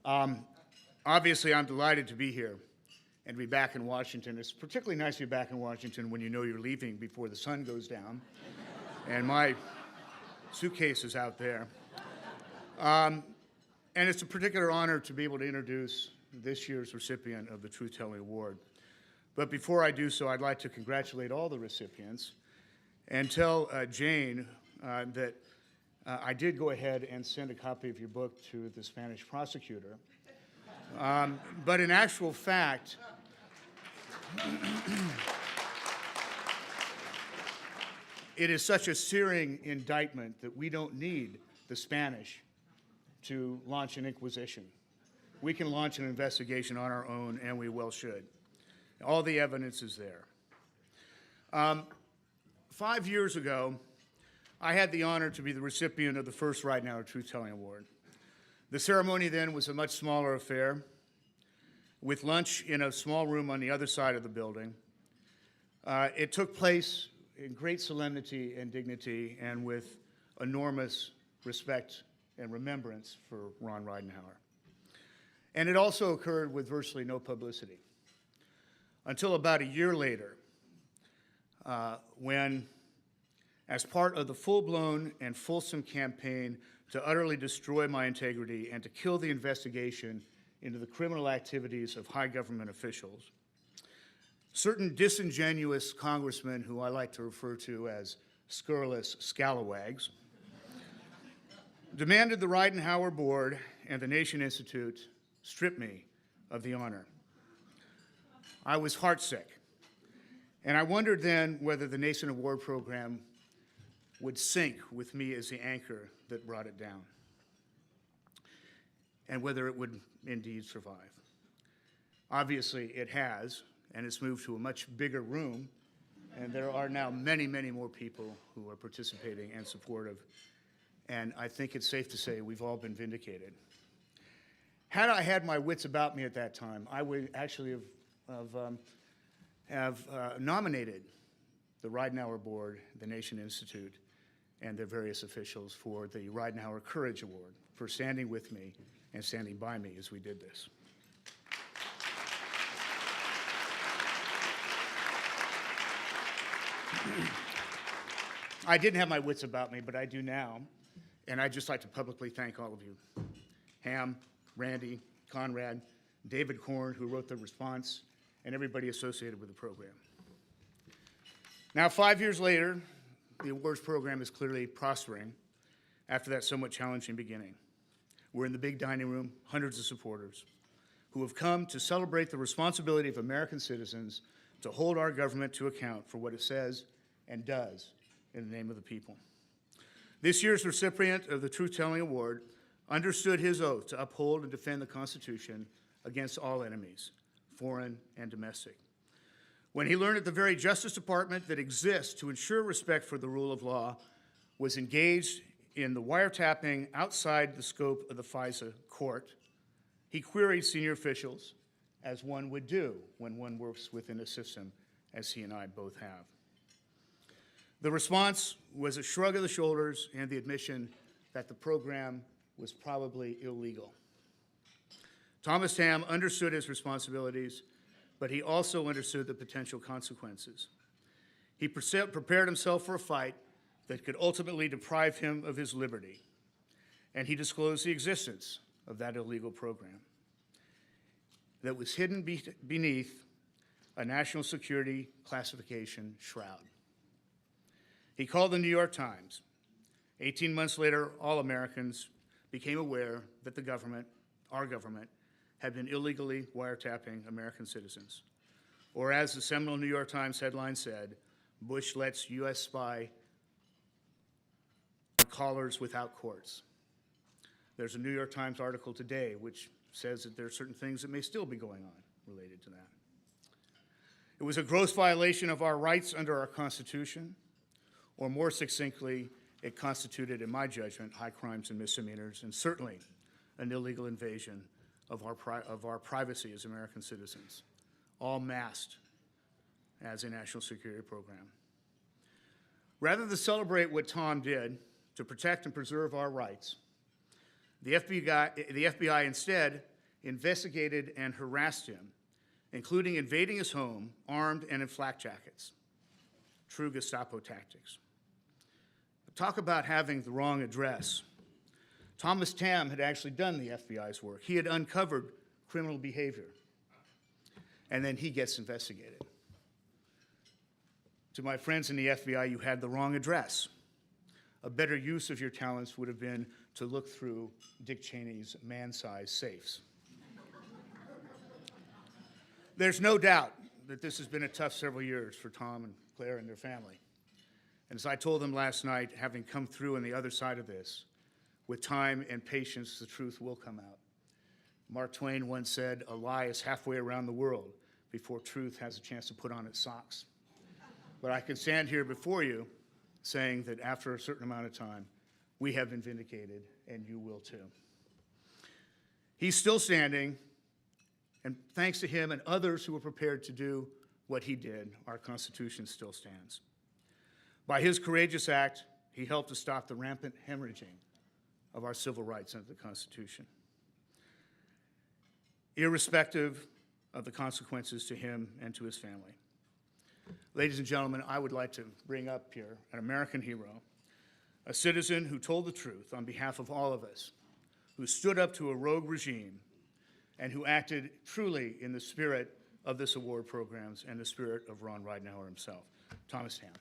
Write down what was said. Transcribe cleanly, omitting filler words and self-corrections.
Um, Obviously, I'm delighted to be here and to be back in Washington. It's particularly nice to be back in Washington when you know you're leaving before the sun goes down, and my suitcase is out there. And it's a particular honor to be able to introduce this year's recipient of the Truth Telling Award. But before I do so, I'd like to congratulate all the recipients and tell Jane that I did go ahead and send a copy of your book to the Spanish prosecutor. But in actual fact, it is such a searing indictment that we don't need the Spanish to launch an inquisition. We can launch an investigation on our own, and we well should. All the evidence is there. 5 years ago, I had the honor to be the recipient of the first Right Now Truth Telling Award. The ceremony then was a much smaller affair, with lunch in a small room on the other side of the building. It took place in great solemnity and dignity and with enormous respect and remembrance for Ron Ridenour. And it also occurred with virtually no publicity until about a year later, when, as part of the full-blown and fulsome campaign to utterly destroy my integrity and to kill the investigation into the criminal activities of high government officials, certain disingenuous congressmen, who I like to refer to as scurrilous scalawags, demanded the Ridenour Board and the Nation Institute strip me of the honor. I was heartsick, and I wondered then whether the Nation Award program would sink with me as the anchor that brought it down, and whether it would indeed survive. Obviously, it has, and it's moved to a much bigger room, and there are now many, many more people who are participating and supportive, and I think it's safe to say we've all been vindicated. Had I had my wits about me at that time, I would actually have nominated the Ridenour Board, the Nation Institute, and their various officials for the Ridenour Courage Award for standing with me and standing by me as we did this. I didn't have my wits about me, but I do now, and I'd just like to publicly thank all of you. Ham, Randy, Conrad, David Korn, who wrote the response, and everybody associated with the program. Now, 5 years later, the awards program is clearly prospering after that somewhat challenging beginning. We're in the big dining room, hundreds of supporters who have come to celebrate the responsibility of American citizens to hold our government to account for what it says and does in the name of the people. This year's recipient of the Truth Telling Award understood his oath to uphold and defend the Constitution against all enemies, foreign and domestic. When he learned that the very Justice Department that exists to ensure respect for the rule of law was engaged in the wiretapping outside the scope of the FISA court, he queried senior officials, as one would do when one works within a system, as he and I both have. The response was a shrug of the shoulders and the admission that the program was probably illegal. Thomas Tamm understood his responsibilities, but he also understood the potential consequences. He prepared himself for a fight that could ultimately deprive him of his liberty, and he disclosed the existence of that illegal program that was hidden beneath a national security classification shroud. He called the New York Times. 18 months later, all Americans became aware that the government, our government, had been illegally wiretapping American citizens. Or as the seminal New York Times headline said, Bush lets U.S. spy on callers without courts. There's a New York Times article today which says that there are certain things that may still be going on related to that. It was a gross violation of our rights under our Constitution, or more succinctly, it constituted, in my judgment, high crimes and misdemeanors, and certainly an illegal invasion of our privacy as American citizens, all masked as a national security program. Rather than celebrate what Tom did to protect and preserve our rights, the FBI instead investigated and harassed him, including invading his home, armed and in flak jackets. True Gestapo tactics. Talk about having the wrong address. Thomas Tamm had actually done the FBI's work. He had uncovered criminal behavior, and then he gets investigated. To my friends in the FBI, you had the wrong address. A better use of your talents would have been to look through Dick Cheney's man-sized safes. There's no doubt that this has been a tough several years for Tom and Claire and their family. And as I told them last night, having come through on the other side of this, with time and patience, the truth will come out. Mark Twain once said, "A lie is halfway around the world before truth has a chance to put on its socks." But I can stand here before you saying that after a certain amount of time, we have been vindicated, and you will too. He's still standing, and thanks to him and others who were prepared to do what he did, our Constitution still stands. By his courageous act, he helped to stop the rampant hemorrhaging of our civil rights under the Constitution. Irrespective of the consequences to him and to his family. Ladies and gentlemen, I would like to bring up here an American hero, a citizen who told the truth on behalf of all of us, who stood up to a rogue regime, and who acted truly in the spirit of this award programs and the spirit of Ron Ridenour himself, Thomas Tamm.